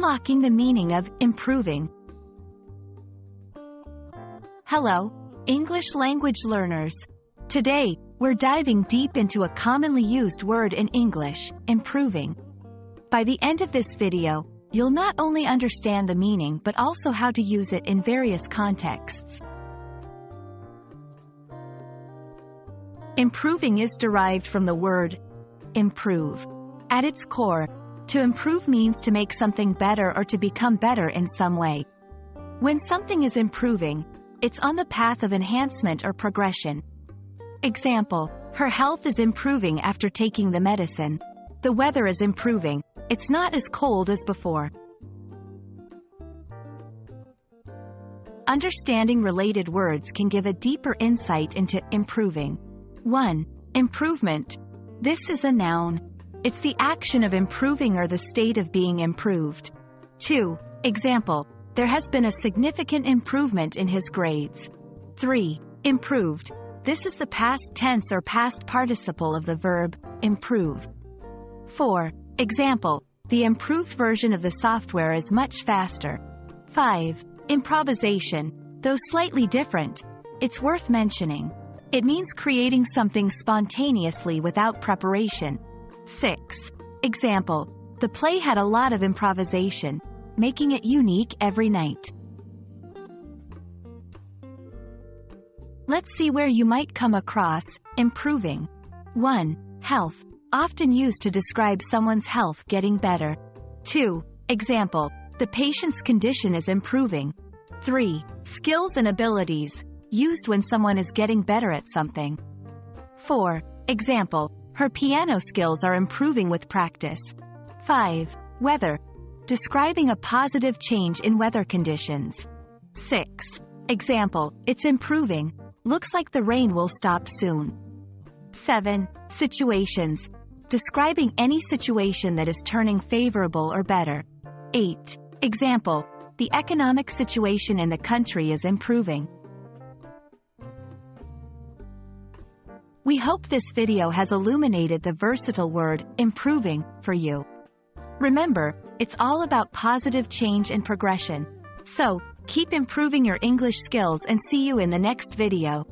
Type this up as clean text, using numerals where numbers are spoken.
Unlocking the meaning of improving. Hello, English language learners. Today, we're diving deep into a commonly used word in English, improving. By the end of this video, you'll not only understand the meaning but also how to use it in various contexts. Improving is derived from the word improve. At its core, to improve means to make something better or to become better in some way. When something is improving, it's on the path of enhancement or progression. Example, her health is improving after taking the medicine. The weather is improving. It's not as cold as before. Understanding related words can give a deeper insight into improving. 1. Improvement. This is a noun. It's the action of improving or the state of being improved. 2. Example, there has been a significant improvement in his grades. 3. Improved. This is the past tense or past participle of the verb improve. 4. Example, the improved version of the software is much faster. 5. Improvisation. Though slightly different, it's worth mentioning. It means creating something spontaneously without preparation. 6. Example, the play had a lot of improvisation, making it unique every night. Let's see where you might come across improving. 1. Health, often used to describe someone's health getting better. 2. Example, the patient's condition is improving. 3. Skills and abilities, used when someone is getting better at something. 4. Example, her piano skills are improving with practice. 5. Weather, describing a positive change in weather conditions. 6. Example, it's improving. Looks like the rain will stop soon. 7. Situations, describing any situation that is turning favorable or better. 8. Example, the economic situation in the country is improving. We hope this video has illuminated the versatile word improving for you. Remember, it's all about positive change and progression. So, keep improving your English skills and see you in the next video.